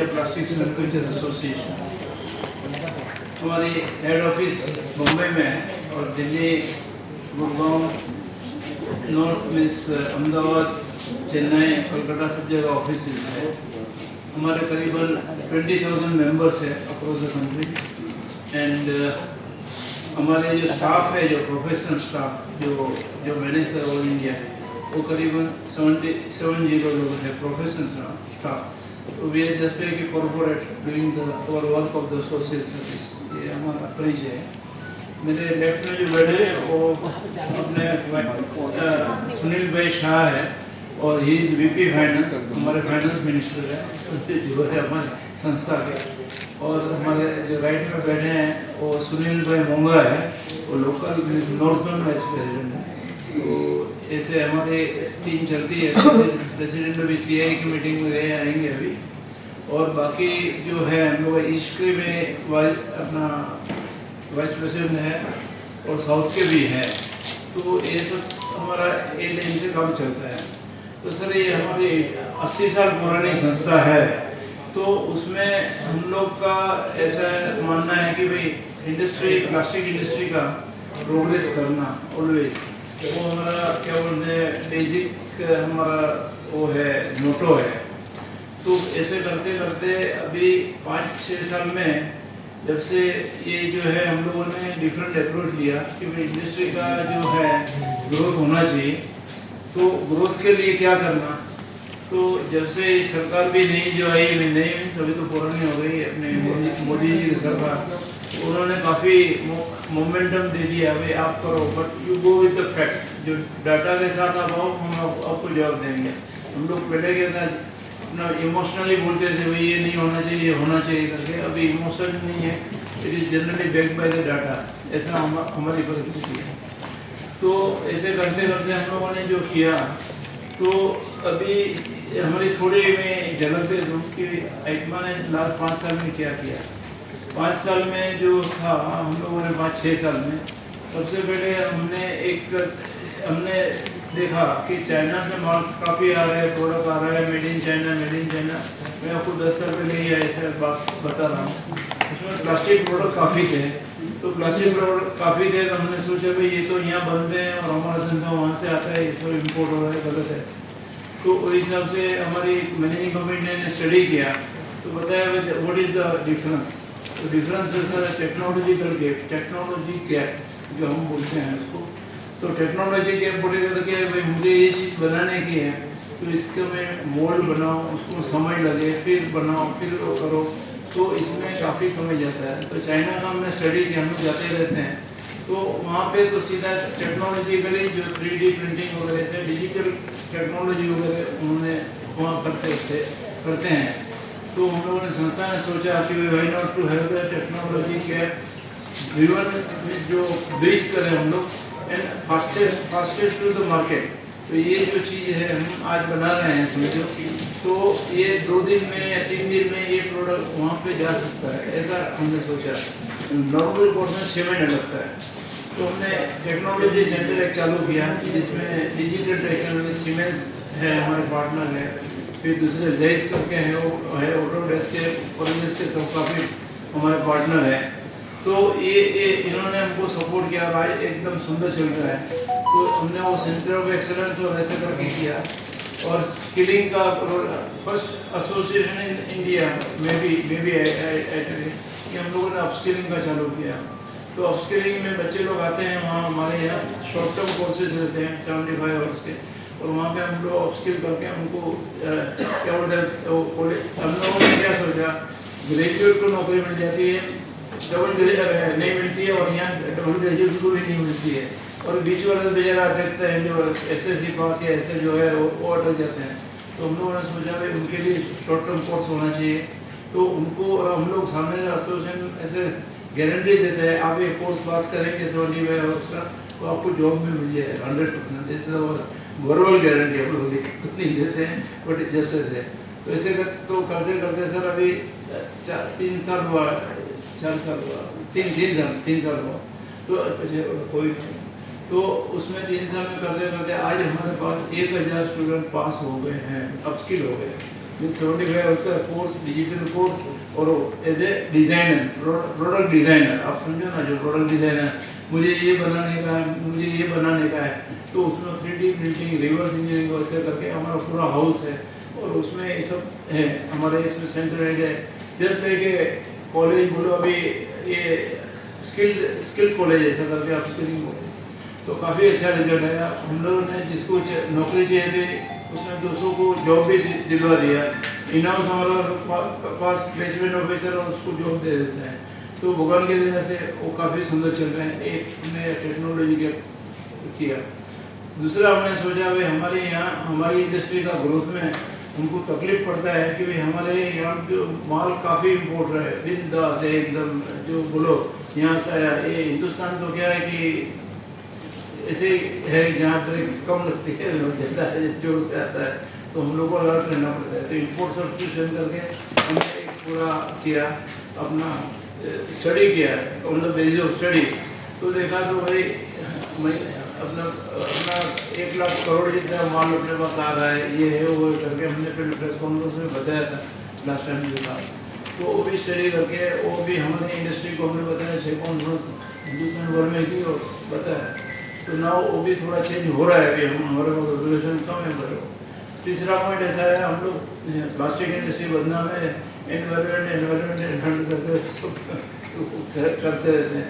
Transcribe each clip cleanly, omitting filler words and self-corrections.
India plastics manufacture association. हमारी head office Mumbai में है और दिल्ली, गुड़गांव, नॉर्थ मीन्स अहमदाबाद, चेन्नई, कोलकाता सब जगह ऑफिस है। हमारे करीबन 20,000 मेंबर्स है अक्रॉस द कंट्री। एंड हमारे जो स्टाफ है, जो प्रोफेशनल स्टाफ जो मैनेज कर ऑल इंडिया है, वो करीबन 70 लोग हैं प्रोफेशनल स्टाफ। तो we are just like corporate doing the work of the social service. ये हमारा परिचय है। मेरे लेफ्ट में जो बैठे हैं वो अपने सुनील भाई शाह है और ही इज वीपी फाइनेंस, हमारे फाइनेंस मिनिस्टर है, उससे जुड़े हैं हमारे संस्था के। और हमारे जो राइट में बैठे हैं वो सुनील भाई मोंगा है, वो local north zone vice president है। तो ऐसे हमारी टीम चलती है। प्रेसिडेंट अभी सीआई की मीटिंग में गए आएंगे अभी। और बाकी जो है हम लोग ईस्ट के में अपना वाइस प्रेसिडेंट है और साउथ के भी हैं। तो ये सब हमारा एक लाइन से काम चलता है। तो सर ये हमारी 80 साल पुरानी संस्था है। तो उसमें हम लोग का ऐसा मानना है कि भाई इंडस्ट्री, प्लास्टिक इंडस्ट्री का प्रोग्रेस करना ऑलवेज, वो हमारा क्या बोलते हैं बेसिक हमारा वो है, मोटो है। तो ऐसे करते करते अभी 5-6 साल में जब से ये जो है हम लोगों ने डिफरेंट अप्रोच लिया कि भाई इंडस्ट्री का जो है ग्रोथ होना चाहिए। तो ग्रोथ के लिए क्या करना, तो जब से सरकार भी नई जो आई, नई सभी तो पुरानी हो गई, अपने मोदी जी की सरकार, उन्होंने काफ़ी मोमेंटम दे दिया भाई आप करो, but you go with the fact. जो डाटा के साथ आप आओ, हम आपको जवाब देंगे। हम लोग पहले क्या था अपना इमोशनली बोलते थे भाई ये नहीं होना चाहिए, ये होना चाहिए करके। अभी इमोशन नहीं है, it is generally backed by the data. ऐसा हमारी परिस्थिति है। तो ऐसे करते करते हम लोगों ने जो किया, तो अभी हमारी थोड़ी में झलक दे दूँ कि आइटमा ने लास्ट 5 साल में क्या किया। 5 साल में जो था हम लोगों ने 5-6 साल में सबसे पहले हमने देखा कि चाइना से माल काफ़ी आ रहा है, प्रोडक्ट आ रहा है, मेड इन चाइना। मैं आपको 10 साल पहले ही ऐसा बात बता रहा हूँ। उसमें प्लास्टिक प्रोडक्ट काफ़ी थे। तो प्लास्टिक प्रोडक्ट काफ़ी थे तो हमने सोचा भाई ये तो यहाँ बनते हैं और हमारा धंधा वहाँ से आता है, इसको इम्पोर्ट हो रहा है, गलत है। तो उस हिसाब से हमारी मैनेजिंग कमेटी ने स्टडी किया तो बताया व्हाट इज़ द डिफरेंस। तो डिफरेंस है sir technological gap, technology gap जो हम बोलते हैं उसको। तो टेक्नोलॉजी गैप बोलेगा तो क्या है भाई, मुझे ये चीज़ बनाने की है तो इसके में मोल्ड बनाओ, उसको समय लगे, फिर बनाओ, फिर वो करो, तो इसमें काफ़ी समय जाता है। तो चाइना का हमने स्टडी किया, हम लोग जाते रहते हैं। तो वहाँ पे तो सीधा टेक्नोलॉजिकली जो 3D प्रिंटिंग वगैरह से डिजिटल टेक्नोलॉजी वगैरह उन्होंने वहाँ करते हैं। तो हम लोगों ने संस्था ने सोचा कि why not to have the technology के ड्रिवन जो ब्रिज करें हम लोग and fastest to the market. तो ये जो चीज़ है हम आज बना रहे हैं समझो, तो ये 2 दिन में या 3 दिन में ये प्रोडक्ट वहाँ पे जा सकता है, ऐसा हमने सोचा। नॉर्मल कोर्स में 6 महीने लगता है। तो हमने टेक्नोलॉजी सेंटर एक चालू किया जिसमें डिजिटल टेक्नोलॉजी सीमेंस है हमारे पार्टनर है, फिर दूसरे जेस करके हैं वो है, ऑटोडेस्क के के सब काफ़ी हमारे पार्टनर है। तो ये इन्होंने हमको सपोर्ट किया और आज एकदम सुंदर चल रहा है। तो हमने वो सेंटर ऑफ एक्सेलेंस और ऐसे करके किया और स्किलिंग का फर्स्ट एसोसिएशन इन इंडिया में भी कि हम लोगों ने अपस्किलिंग का चालू किया। तो अपस्किलिंग में बच्चे लोग आते हैं, वहाँ हमारे यहाँ शॉर्ट टर्म कोर्सेज रहते हैं 75 आवर्स के, और वहाँ पे हम लोग अपस्किल करके उनको क्या बोलते हैं, हम लोगों ने क्या सोचा ग्रेजुएट को नौकरी मिल जाती है, डबल ग्रेजुएट नहीं मिलती है, और यहाँ डबल ग्रेजुएट को भी नहीं मिलती है, और बीच वाले बेचारा अटकते हैं जो SSC पास या ऐसे जो है वो अटक जाते हैं। तो हम लोगों ने सोचा भाई उनके लिए शॉर्ट टर्म कोर्स होना चाहिए। तो उनको हम लोग सामने एसोसिएशन ऐसे गारंटी देते हैं, आप ये कोर्स पास करेंगे 75 आवर्स का तो आपको जॉब में मिल जाएगा 100%। जैसे वर्बल गारंटी हम लोग नहीं देते हैं बट जैसे है। तो ऐसे तो करते करते सर अभी 3 साल हुआ, 4 साल हुआ, 3 साल हुआ। तो कोई तो उसमें 3 साल में करते करते आज हमारे पास 1000 स्टूडेंट पास हो गए हैं, अपस्किल हो गए। Means 75 hours course, digital course, और as a designer, product designer, आप समझो ना, जो प्रोडक्ट डिज़ाइनर, मुझे ये बनाने का है, मुझे ये बनाने का है, तो उसमें 3D प्रिंटिंग, रिवर्स इंजीनियरिंग वैसे करके हमारा पूरा हाउस है, और उसमें ये सब है। हमारे इसमें सेंटर है, जस्ट लाइक कॉलेज बोलो, अभी ये स्किल कॉलेज ऐसा करके आप स्किलिंग बोलो, तो काफ़ी अच्छा रिजल्ट है। हम लोगों ने जिसको नौकरी चाहिए थी उसने 200 को जॉब भी दिलवा दिया। इन हाउस हमारा पास प्लेसमेंट ऑफिसर और उसको जॉब दे देते हैं। तो भगवान की वजह से वो काफ़ी सुंदर चल रहे हैं। एक हमने टेक्नोलॉजी के किया। दूसरा हमने सोचा भाई हमारे यहाँ हमारी इंडस्ट्री का ग्रोथ में उनको तकलीफ पड़ता है कि भाई हमारे यहाँ जो माल काफ़ी इम्पोर्ट है, बिंदास है एकदम, जो बोलो यहाँ से आया। ये हिंदुस्तान तो क्या है कि ऐसे है जहाँ पर कम लगती है, ज़्यादा है जोर से आता है, तो हम लोग को अलर्ट रहना पड़ता है। तो इम्पोर्ट सब्स्टिट्यूशन करके हमने एक पूरा किया, अपना स्टडी किया, on the basis of study. तो देखा तो भाई अपना 1 लाख करोड़ जितना माल अपने पास आ रहा है, ये है वो करके हमने फिर प्रेस कॉन्फ्रेंस में बताया था लास्ट टाइम जो था। तो वो भी स्टडी करके वो भी हमारे इंडस्ट्री को हमने बताया, 6 कॉन्फ्रेंस हिंदुस्तान भर में की और बताया। तो ना वो भी थोड़ा चेंज हो रहा है, अभी हम हमारे पास रेगुलेशन कम है बड़े। तीसरा पॉइंट ऐसा है, हम लोग प्लास्टिक इंडस्ट्री बदनाम है, एनवायरमेंट करते रहते हैं।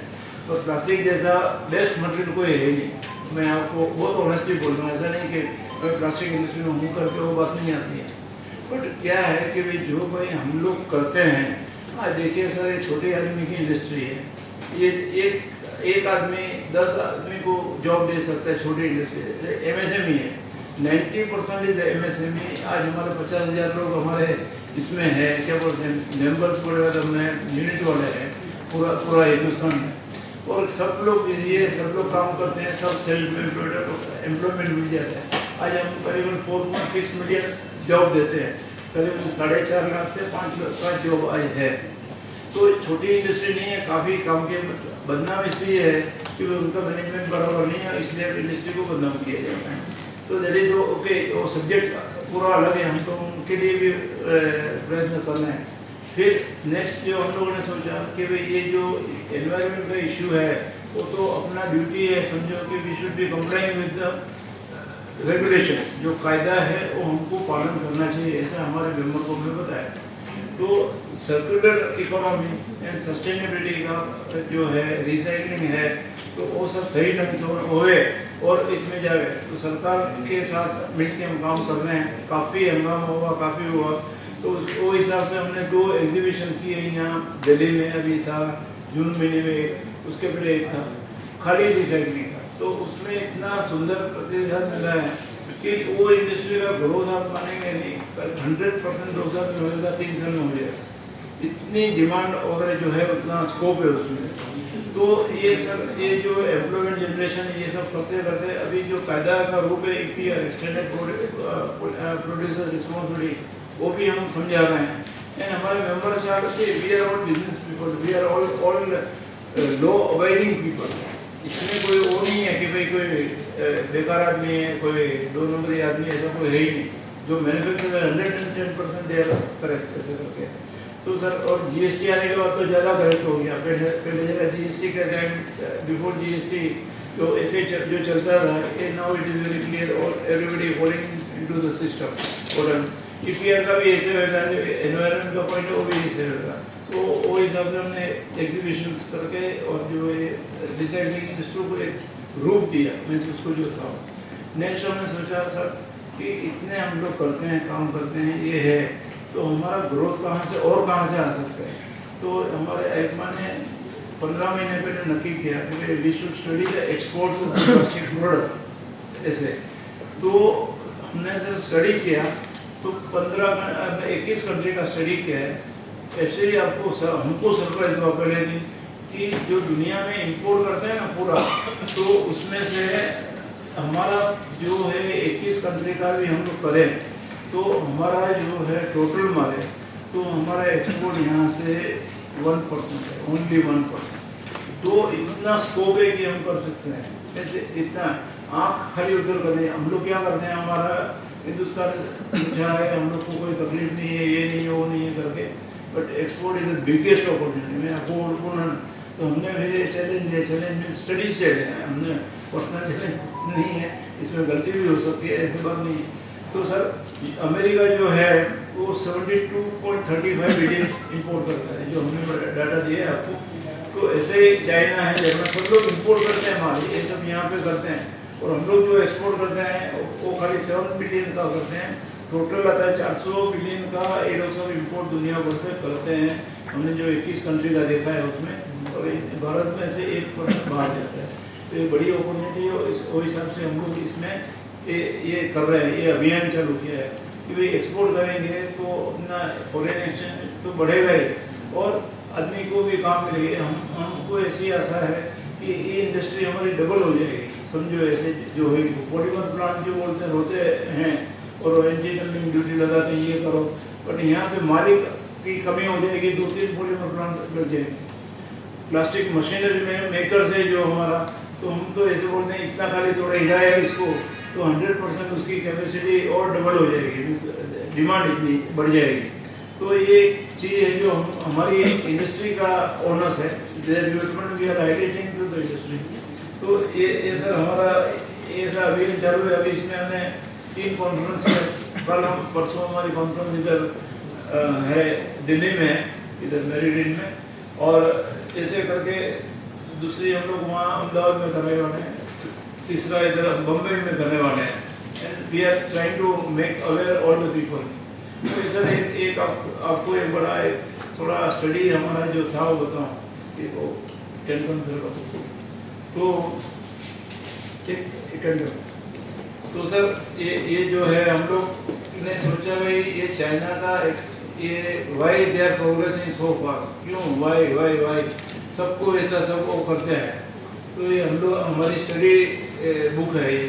और प्लास्टिक जैसा बेस्ट मटेरियल कोई है नहीं। मैं आपको बहुत ऑनेस्टली बोल रहा हूँ, ऐसा नहीं कि मैं प्लास्टिक इंडस्ट्री में हूँ करके वो बात नहीं आती है। बट क्या है कि भाई जो भाई हम लोग करते हैं, आज देखिए सर, ये छोटे आदमी की इंडस्ट्री है, ये एक आदमी 10 आदमी को जॉब दे सकता है। छोटी इंडस्ट्री MSME है, 90% इज MSME। आज हमारे 50,000 लोग हमारे इसमें है, क्या बोलते हैं, मेंबर्स बोलेगा तो हमने यूनिट वाले हैं पूरा हिंदुस्तान में। और सब लोग ये सब लोग काम करते हैं, सब सेल्फ एम्प्लॉयमेंट मिल जाता है। आज हम करीबन 4.6 मिलियन जॉब देते हैं, करीबन 4.5 लाख से 5 लाख का जॉब आज है। तो छोटी इंडस्ट्री नहीं है, काफ़ी काम के बदनाम इसलिए है कि उनका मैनेजमेंट बराबर नहीं है, इसलिए इंडस्ट्री को बदनाम किया जाता है। तो दैट इज़ ओके, वो सब्जेक्ट पूरा अलग है, हमको उनके लिए भी प्रयत्न करना है। फिर नेक्स्ट जो हम लोगों ने सोचा कि भाई ये जो एनवायरनमेंट का इशू है, वो तो अपना ड्यूटी है, समझो कि we should be complying with the regulations. जो कायदा है वो हमको पालन करना चाहिए, ऐसा हमारे मेंबर को हमने बताया। तो सर्कुलर इकोनॉमी एंड सस्टेनेबिलिटी का जो है, रिसाइकलिंग है, तो वो सब सही ढंग से होए और इसमें जाए। तो सरकार के साथ मिलकर हम काम कर रहे हैं। काफ़ी हंगामा हुआ, काफ़ी हुआ, तो वो हिसाब से हमने 2 एग्जीबिशन किए यहाँ दिल्ली में, अभी था जून महीने में, उसके पहले एक था खाली रिसाइकलिंग का। तो उसमें इतना सुंदर प्रतिसाद मिला है कि वो इंडस्ट्री का ग्रोथ आप मानेंगे नहीं, 100% 2 साल में हो जाएगा, 3 साल में हो जाएगा। इतनी डिमांड और जो है उतना स्कोप है उसमें। तो ये सब, ये जो एम्प्लॉयमेंट जनरेशन, ये सब करते करते अभी जो कायदा का रूप है EPR, एक्सटेंडेड प्रोड्यूसर रिस्पॉन्सिबिलिटी, वो भी हम समझा रहे हैं। एंड हमारे members are we are all business people, we are all law abiding people. इसमें कोई वो नहीं है कि भाई कोई बेकार आदमी है, कोई 2 नंबरी आदमी, ऐसा कोई है ही नहीं। जो मैन्युफैक्चरर 110% दे करेक्ट ऐसे करके। तो सर, और GST आने के बाद तो ज़्यादा करेक्ट हो गया। पहले जगह GST का टाइम, बिफोर GST तो ऐसे जो चलता था, ये now it is very clear और everybody following into the system. और EPR का भी ऐसे होगा, एनवायरनमेंट का पॉइंट वो भी ऐसे होगा। तो वो हिसाब से हमने एग्जीबिशंस करके और जो है रिसाइकलिंग इंडस्ट्री को एक रूप दिया, मीन्स उसको जो था। नेक्स्ट हमने सोचा सर कि इतने हम लोग करते हैं, काम करते हैं, ये है, तो हमारा ग्रोथ कहाँ से आ सकता है। तो हमारे AICMA ने 15 महीने पहले नक्की किया कि we should study the export of plastic product ऐसे। तो हमने सर स्टडी किया, तो 21 कंट्री का स्टडी किया है। ऐसे ही हमको सरप्राइज हुआ पहले दिन कि जो दुनिया में इंपोर्ट करते हैं ना पूरा, तो उसमें से हमारा जो है 21 कंट्री का भी हम लोग करें तो हमारा जो है टोटल मारे तो हमारा एक्सपोर्ट यहाँ से 1% है, ओनली 1%। तो इतना स्कोप है कि हम कर सकते हैं। ऐसे इतना आँख खाली उधर करते हैं हम लोग। क्या करते हैं, हमारा हिंदुस्तान पूछा है, हम लोग को कोई तकलीफ नहीं है, ये नहीं है, वो नहीं है करके, but export is the biggest opportunity. मैं आपको बोलूँ तो हमने मेरे चैलेंज में स्टडीज से है, हमने पर्सनल चैलेंज नहीं है, इसमें गलती भी हो सकती है, ऐसी बात नहीं है। तो सर अमेरिका जो है वो 72.35 बिलियन इंपोर्ट करता है, जो हमने डाटा दिया है आपको। तो ऐसे ही चाइना है, जर्मन, सब लोग इंपोर्ट करते हैं माल, ये सब यहाँ पे करते हैं। और हम लोग जो एक्सपोर्ट करते हैं वो खाली 7 बिलियन का करते हैं। टोटल आता है 400 बिलियन का। ये लोग सब इम्पोर्ट दुनिया भर से करते हैं। हमने जो 21 कंट्री का देखा है उसमें, और भारत में से 1% बाहर जाता है। तो ये बड़ी अपॉर्चुनिटी है, और इस हिसाब से हम लोग इसमें ये कर रहे हैं, ये अभियान चालू किया है कि भाई एक्सपोर्ट करेंगे तो अपना फॉरेन एक्सचेंज तो बढ़ेगा ही, और आदमी को भी काम मिलेगा। हमको ऐसी आशा है कि ये इंडस्ट्री हमारी डबल हो जाएगी, समझो। ऐसे जो है पॉलीमर प्लांट जो बोलते होते हैं, और एंटी डंपिंग ड्यूटी लगाते हैं, ये करो, बट यहाँ पे मालिक की कमी हो जाएगी, 2-3 पॉलीमर प्लांट लग जाएंगे। प्लास्टिक मशीनरी में मेकर से जो हमारा, तो हम तो ऐसे बोलते हैं इतना खाली थोड़ा हिलाएगा इसको तो 100% उसकी कैपेसिटी और डबल हो जाएगी, डिमांड इतनी बढ़ जाएगी। तो ये चीज़ है जो हमारी इंडस्ट्री का ओनर्स है, development we are highlighting to the industry. तो ये सर हमारा ऐसा अभियान चालू है। अभी इसमें हमने 3 कॉन्फ्रेंस में, कल हम परसों हमारी कॉन्फ्रेंस इधर है दिल्ली में, इधर मेरिडियन में, और ऐसे करके दूसरी हम लोग वहाँ अहमदाबाद में करने वाले हैं, तीसरा इधर बम्बई में करने वाले हैं। And we are trying to make aware all the people. तो सर एक आपको एक बड़ा थोड़ा स्टडी हमारा जो था वो बताऊँ कि वो टेंशन तो एक तो सर ये जो है हम लोग ने सोचा भाई ये चाइना का ये why they are progressing so fast, क्यों, वाई सबको ऐसा सब वो करते हैं। तो ये हम लोग, हमारी स्टडी बुक है ये।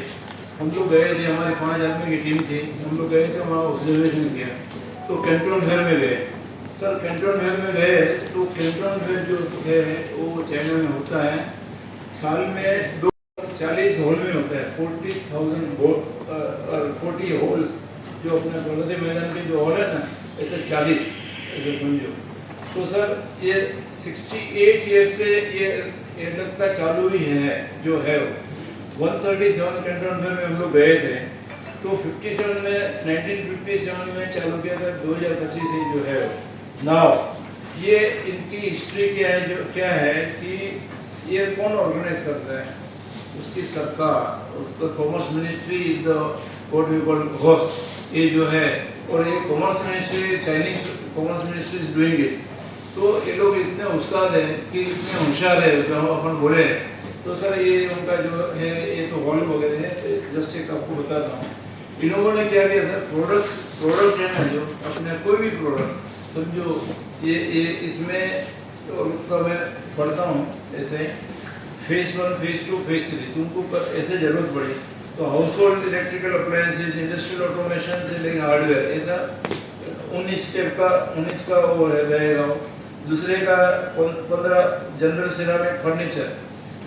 हम लोग गए थे, हमारे 5 आदमी की टीम थी, हम लोग गए थे वहाँ ऑब्जर्वेशन किया। तो कैंटोन फेयर में गए सर, कैंटोन फेयर में गए तो कैंटोन फेयर जो है वो चाइना में होता है, साल में 240 हॉल में होता है, 40 हॉल्स जो अपने प्रगति मैदान के जो हॉल है ना, ऐसे 40 ऐसे समझो। तो सर ये 68 ईयर से ये लगता चालू ही है जो है। 137 कैंटोनमेंट में हम लोग गए थे, तो 1957 में चालू किया था, 2025 से जो है नाउ। ये इनकी हिस्ट्री क्या है, जो क्या है कि ये कौन ऑर्गेनाइज करता है, उसकी सरकार, उसका commerce ministry is the what we call host, ये जो है। और ये commerce ministry, Chinese commerce ministry is doing it. तो ये लोग इतने उस्ताद हैं कि इतने होशियार है, जो अपन बोले। तो सर ये उनका जो है ये तो हॉल वगैरह है, जस्ट एक आपको बताता हूँ। इन लोगों ने क्या किया सर, प्रोडक्ट है ना, जो अपने कोई भी प्रोडक्ट समझो, ये इसमें तो मैं पढ़ता हूँ ऐसे फेज 1, फेज 2, फेज 3, तुमको ऐसे जरूरत पड़ी तो house hold electrical appliances, industrial automation से लेकर हार्डवेयर, ऐसा 19 स्टेप का 19 का वो रहेगा। दूसरे का 15 जनरल सिरामिक फर्नीचर,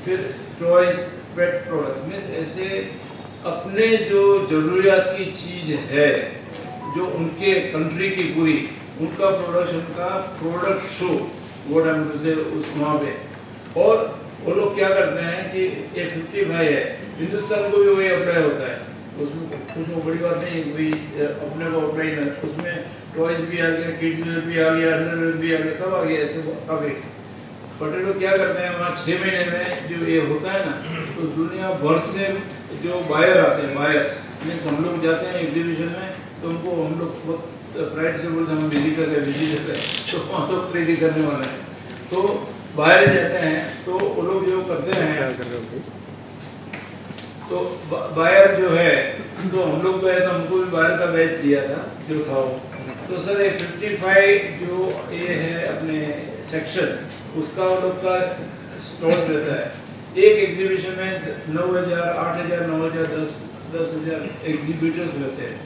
फिर टॉयज, पेट प्रोडक्ट, मीन्स ऐसे अपने जो जरूरियात की चीज़ है, जो उनके कंट्री की पूरी, उनका प्रोडक्शन का प्रोडक्ट शो वो टाइम से उस वहाँ पे। और वो लोग क्या करते हैं कि ये 55 है, हिंदुस्तान को भी वही अप्लाई होता है, उसमें बड़ी बात नहीं, वही अपने को अप्लाई ना, उसमें टॉयज भी आ गया, किड्स वेयर भी आ गया, अंडरवेयर भी आ गया, सब आ गया, ऐसे आ गए। बट लोग क्या करते हैं, वहाँ 6 महीने में जो ये होता है ना, तो दुनिया भर से जो बायर आते हैं, बायर्स मीन्स हम लोग जाते हैं एग्जीबिशन में, तो उनको हम लोग बहुत प्राइड से बोलते हैं हम विजिटर है, तो वहाँ तो खरीदी करने वाले हैं, तो बाहर जाते हैं। तो वो लोग जो करते हैं, तो बायर जो है, तो हम लोग गए तो हमको भी बायर का बैच दिया था जो था वो। तो सर ये 55 जो ये है अपने सेक्शन, उसका वो लोग का स्टॉल रहता है। एक एग्जीबिशन में 9,000, 8,000, 9,000, 10,000 एग्जीबिटर्स रहते हैं।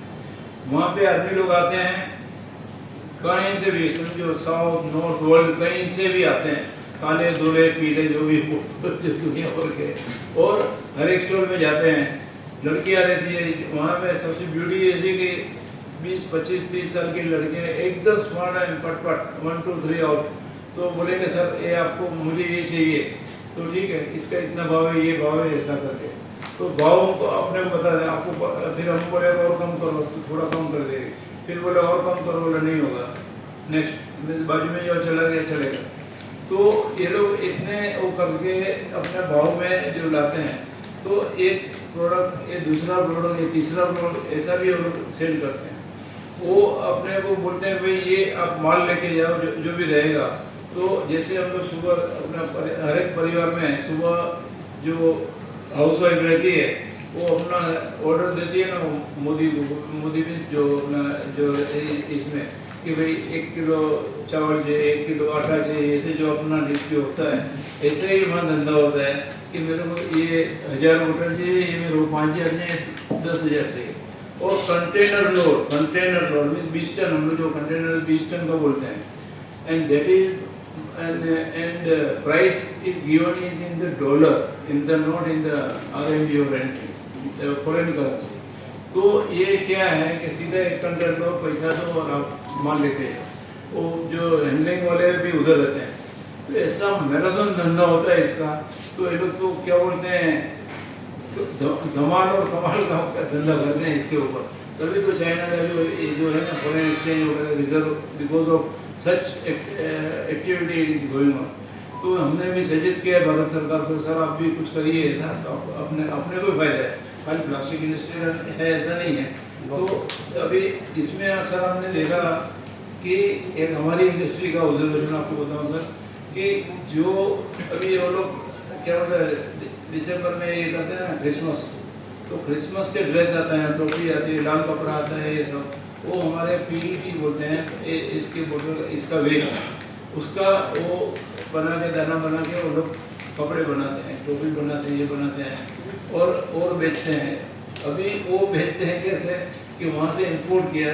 वहाँ पे आदमी लोग आते हैं कहीं से भी, समझो साउथ नॉर्थ वर्ल्ड कहीं से भी आते हैं, काले धोले पीले जो भी दुनिया भर के, और हर एक स्टोर में जाते हैं। लड़कियां रहती है वहाँ पे, सबसे ब्यूटी ऐसी कि 20, 25, 30 साल की लड़कियां एकदम स्मार्ट एंड पट 1, 2, 3 आउट। तो बोलेंगे सर ये आपको, मुझे ये चाहिए, तो ठीक है इसका इतना भाव है, ये भाव है, ऐसा करके तो भाव को अपने को बता दें आपको। फिर हम बोले और कम करो, तो थोड़ा कम कर देंगे, फिर बोले और कम करो, बोले नहीं होगा, नेक्स्ट बाजू में जो चला गया चलेगा। तो ये लोग इतने वो करके अपने भाव में जो लाते हैं, तो एक प्रोडक्ट, ये दूसरा प्रोडक्ट, ये तीसरा प्रोडक्ट, ऐसा भी वो लोग सेल करते हैं। वो अपने को बोलते हैं भाई ये आप माल लेके जाओ, जो भी रहेगा। तो जैसे हम लोग सुबह अपना हर एक परिवार में सुबह जो हाउस वाइफ रहती है वो अपना ऑर्डर देती है ना मोदी को, मोदी मीन्स जो अपना जो इसमें कि भाई 1 किलो चावल चाहिए, 1 किलो आटा चाहिए, ऐसे जो अपना डिश जो होता है, ऐसे ही वहाँ धंधा होता है कि मेरे को ये 1000 मोटर चाहिए, ये मेरे को 5000 नहीं 10,000 चाहिए। और कंटेनर लोड मीन्स 20 टन, हम लोग जो कंटेनर 20 टन का बोलते हैं, and that is and price is given is in the dollar, in the not in the RMB or anything, foreign currency। तो ये क्या है कि सीधा एक कंटेनर लो, पैसा दो और आप माल लेके जाओ। वो जो हैंडलिंग वाले भी उधर रहते हैं, तो ऐसा मैराथन धंधा होता है इसका। तो ये लोग तो क्या बोलते हैं, धमाल और कमाल का धंधा करते हैं इसके ऊपर। तभी तो चाइना का जो है ना फॉरेन एक्सचेंज वगैरह reserve, because of such activity is going on. तो हमने भी सजेस्ट किया भारत सरकार को, सर आप भी कुछ करिए ऐसा, तो अपने को फायदा है, खाली प्लास्टिक इंडस्ट्री है ऐसा नहीं है। तो अभी इसमें सर हमने देखा कि एक हमारी इंडस्ट्री का ऑब्जर्वेशन आपको बताऊँ सर, कि जो अभी वो लोग क्या बोलते हैं दिसंबर में ये करते हैं ना क्रिसमस, तो क्रिसमस के ड्रेस आता है, टोपी आती है, लाल कपड़ा आता है, ये सब वो हमारे पीईटी बोलते हैं, इसके बोतल इसका वेस्ट है, उसका वो बना के दाना बना के वो लोग कपड़े बनाते हैं, टोपी बनाते हैं, ये बनाते हैं और बेचते हैं। अभी वो बेचते हैं कैसे कि वहाँ से इंपोर्ट किया,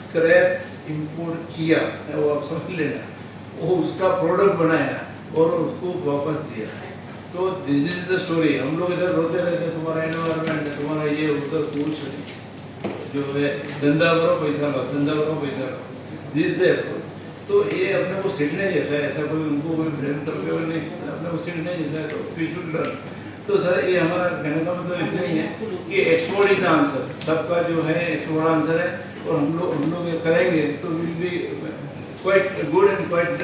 स्क्रैप इंपोर्ट किया, वो आप समझ लेना, वो उसका प्रोडक्ट बनाया और उसको वापस दिया। तो दिस इज द स्टोरी। हम लोग इधर रोते रहते हैं तुम्हारा एनवायरनमेंट है, तुम्हारा ये उधर कुछ जो है, धंधा करो पैसा लो, धंधा करो पैसा लो, दिस दे। तो ये अपने को सीखने जैसा है, ऐसा कोई उनको कोई ब्लेम करके हुए नहीं, अपने को सीखने जैसा है, तो वी शुड लर्न। तो सर ये हमारा कहने का मतलब इतना ही है कि एक्सपोर्ट इज द आंसर, सबका जो है एक्सपोर्ट आंसर है, और हम लोग ये करेंगे तो will be quite good and quite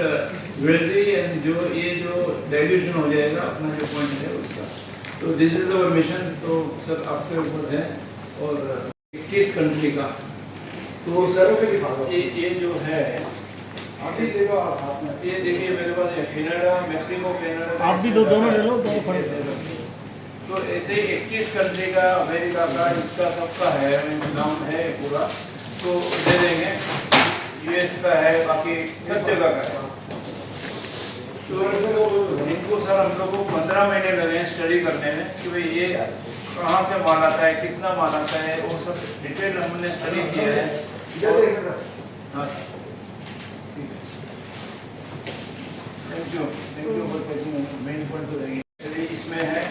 wealthy, and जो डाइल्यूशन हो जाएगा अपना जो पॉइंट है उसका। तो दिस इज अवर मिशन। तो सर आपके ऊपर है, और 21 कंट्री का। तो सर ये जो है अभी देखो आप, ये देखिए मेरे पास है कनाडा, मैक्सिको, कनाडा, आप भी दोनों ले लो, दोनों खड़े। तो ऐसे ही 21 कंट्री का, अमेरिका का, इसका सबका है, नाम है पूरा, तो दे देंगे। यूएस का है, बाकी सब जगह का है। तो इनको सर हम लोग को 15 महीने लगे स्टडी करने में कि भाई ये कहाँ से माल आता है, कितना माल आता है, वो सब डिटेल हमने स्टडी किया है। हाँ थैंक यू मेन पॉइंट तो रहेगी। इसमें है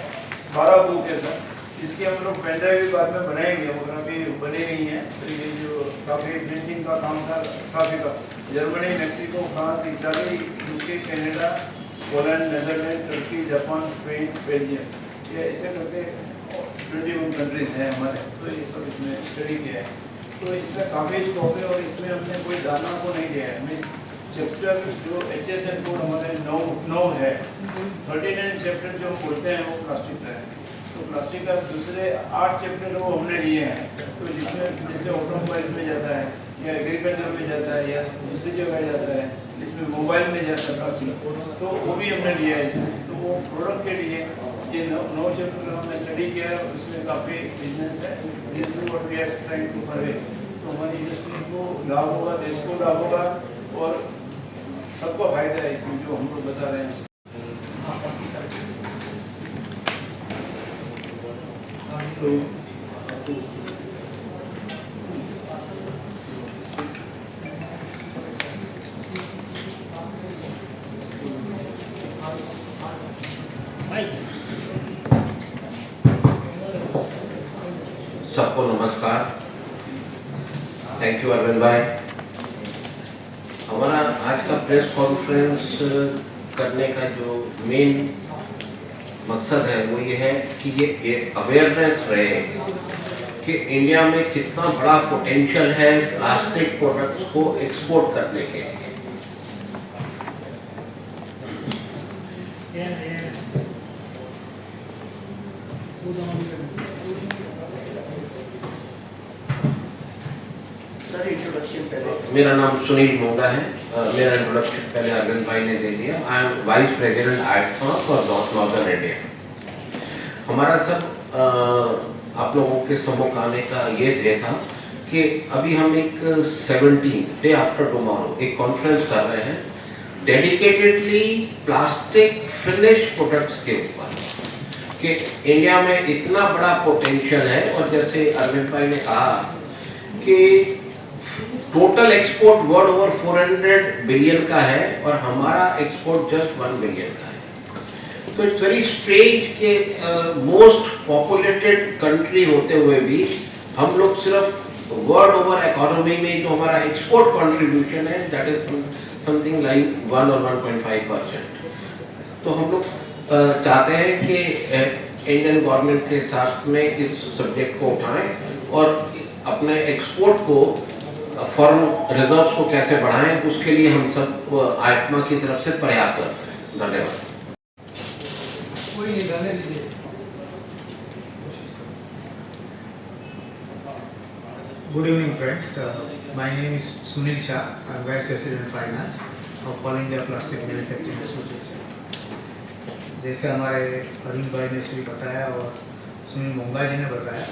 12 बुक है सर, इसकी हम लोग पेनड्राइव भी बाद में बनाएंगे, वो अभी बनी नहीं है। तो ये जो काफ़ी प्रिंटिंग का काम था काफ़ी का, Germany, Mexico, France, Italy, UK, Canada, Poland, Netherland, Turkey, Japan, Spain, Belgium, ये ऐसे करके 21 कंट्रीज हैं हमारे। तो ये सब इसमें स्टडी किया है। तो इसमें काफ़ी स्कोप है, और इसमें हमने कोई दाना को नहीं दिया है। मीन्स चैप्टर जो HSN कोड हमारे 9 है, 39 चैप्टर जो हम बोलते हैं वो प्लास्टिक का है। तो प्लास्टिक का दूसरे 8 चैप्टर वो हमने लिए हैं, तो जिसमें जैसे ऑटोमोबाइल में जाता है, या एग्रीकल्चर में जाता है, या दूसरी जगह जाता है, इसमें मोबाइल में जाता है प्लास्टिक, तो वो भी हमने लिया है इसमें। तो वो प्रोडक्ट के लिए ये 9 चैप्टर हमने स्टडी किया है, उसमें काफ़ी बिजनेस है। This is what we are trying to convey. तो हमारी इंडस्ट्री को लाभ होगा, देश को लाभ होगा, और सबको फायदा है इसमें जो हम लोग बता रहे हैं। तो सबको नमस्कार। थैंक यू अरविंद भाई। हमारा आज का प्रेस कॉन्फ्रेंस करने का जो मेन मकसद है वो ये है कि ये अवेयरनेस रहे कि इंडिया में कितना बड़ा पोटेंशियल है प्लास्टिक प्रोडक्ट्स को एक्सपोर्ट करने के लिए। मेरा नाम सुनील मोंगा है। मेरा इंट्रोडक्शन पहले अरविंद भाई ने दे दिया। आई एम वाइस प्रेसिडेंट आइटमा फॉर नॉर्दर्न इंडिया। हमारा सब आप लोगों के सम्मुख आने का ये ध्येय था कि अभी हम एक 17 डे आफ्टर टुमारो एक कॉन्फ्रेंस कर रहे हैं डेडिकेटेडली प्लास्टिक फिनिश प्रोडक्ट्स के ऊपर कि इंडिया में इतना बड़ा पोटेंशियल है। और जैसे अरविंद भाई ने कहा कि total export world over 400 billion का है और हमारा एक्सपोर्ट जस्ट 1 बिलियन का है। तो इट्स वेरी स्ट्रेंज कि मोस्ट पॉपुलेटेड कंट्री होते हुए भी हम लोग सिर्फ वर्ल्ड ओवर इकोनॉमी में जो हमारा एक्सपोर्ट कंट्रीब्यूशन है दैट इज समथिंग लाइक 1 और 1.5%। तो हम लोग चाहते हैं कि इंडियन गवर्नमेंट के साथ में इस सब्जेक्ट को उठाएं और अपने एक्सपोर्ट को फॉरेन रिजर्व्स को कैसे बढ़ाएं उसके लिए हम सब आइटमा की तरफ से प्रयासरत हैं। धन्यवाद। Good evening, friends. My name is Sunil Shah. I'm Vice President Finance of All India Plastic Manufacturing Association. जैसे हमारे अरविंद भाई ने श्री बताया और सुनील मोंगा जी ने बताया,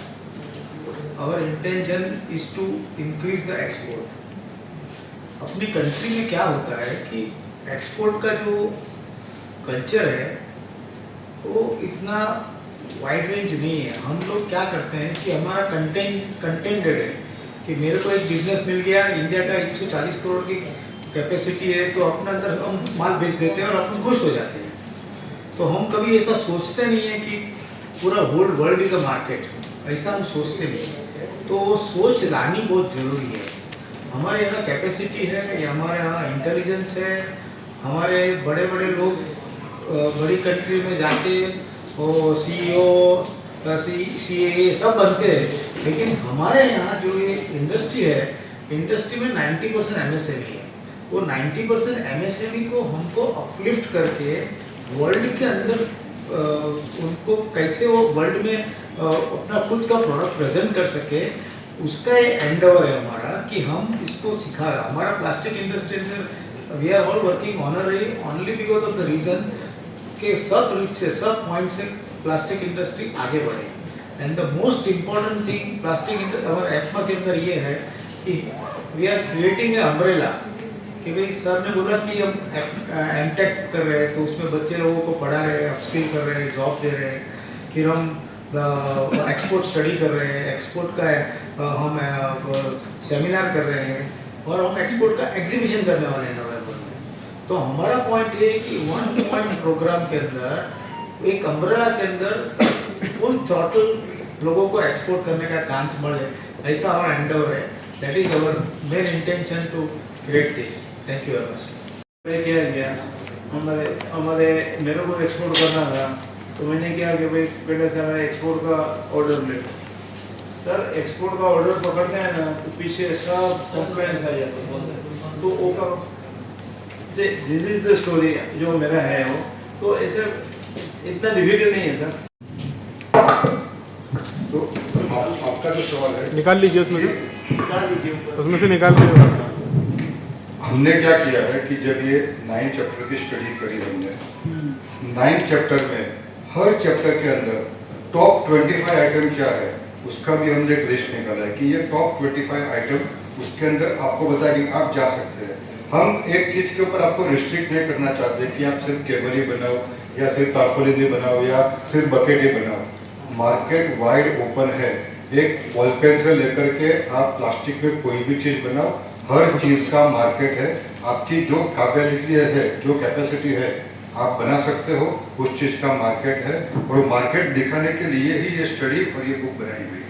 our intention is to increase the export. अपनी कंट्री में क्या होता है कि एक्सपोर्ट का जो कल्चर है वो इतना वाइड रेंज नहीं है। हम लोग क्या करते हैं कि हमारा कंटेंटेड है कि मेरे को एक बिजनेस मिल गया, इंडिया का 140 करोड़ की कैपेसिटी है, तो अपने अंदर हम माल बेच देते हैं और अपन खुश हो जाते हैं। तो हम कभी ऐसा सोचते नहीं है कि पूरा whole world is a market, ऐसा हम सोचते नहीं। तो वो सोच लानी बहुत ज़रूरी है। हमारे यहाँ कैपेसिटी है, या हमारे यहाँ इंटेलिजेंस है। हमारे बड़े बड़े लोग बड़ी कंट्री में जाके वो CEO CA सब बनते हैं, लेकिन हमारे यहाँ जो ये इंडस्ट्री है, इंडस्ट्री में 90% MSME है। वो 90% MSME को हमको अपलिफ्ट करके वर्ल्ड के अंदर उनको कैसे वो वर्ल्ड में अपना खुद का प्रोडक्ट प्रेजेंट कर सके, उसका ये एंडेवर है हमारा कि हम इसको सिखा। हमारा प्लास्टिक इंडस्ट्री में we are all working honourly only because of the reason कि सब रीच से सब पॉइंट से प्लास्टिक इंडस्ट्री आगे बढ़े। And the most important thing plastic हमारे एफमा के अंदर ये है कि we are creating a umbrella. कि भाई सर ने बोला कि हम एमटेक कर रहे हैं, तो उसमें बच्चे लोगों को पढ़ा रहे हैं, अपस्किल कर रहे हैं, जॉब दे रहे हैं। फिर हम एक्सपोर्ट स्टडी कर रहे हैं, एक्सपोर्ट का हम सेमिनार कर रहे हैं और हम एक्सपोर्ट का एग्जीबिशन करने वाले हैं नवंबर में। तो हमारा पॉइंट ये है कि 1 पॉइंट प्रोग्राम के अंदर एक अम्ब्रेला के अंदर फुल थ्रॉटल लोगों को एक्सपोर्ट करने का चांस मिले, ऐसा हमारा एंडेवर है। That is our main intention to create this. Thank you very much. क्या किया हमारे मेरे को एक्सपोर्ट करना था, तो मैंने क्या कि भाई पहले से हमारे एक्सपोर्ट का ऑर्डर ले लो। सर एक्सपोर्ट का ऑर्डर पकड़ते हैं ना तो पीछे सब कंप्लेंट्स आ जाते हैं। तो वो का से दिस इज द स्टोरी जो मेरा है वो, तो ऐसे इतना डिफिकल्ट नहीं है सर। तो आपका जो सवाल है निकाल लीजिए उसमें से निकाल के। हमने क्या किया है कि जब ये 9 चैप्टर की स्टडी करी हमने, 9 चैप्टर में हर चैप्टर के अंदर टॉप 25 आइटम क्या है उसका भी हमने एक लिस्ट निकाला है कि ये टॉप 25 आइटम उसके अंदर आपको बताया कि आप जा सकते हैं। हम एक चीज़ के ऊपर आपको रिस्ट्रिक्ट नहीं करना चाहते कि आप सिर्फ केबल ही बनाओ या सिर्फ टार्पोलिन ही बनाओ या सिर्फ बकेट ही बनाओ। मार्केट वाइड ओपन है। एक बॉल पेन से लेकर के आप प्लास्टिक में कोई भी चीज़ बनाओ, हर चीज़ का मार्केट है। आपकी जो कैपेबिलिटी है, जो कैपेसिटी है, आप बना सकते हो, उस चीज़ का मार्केट है। और मार्केट दिखाने के लिए ही ये स्टडी और ये बुक बनाई गई है।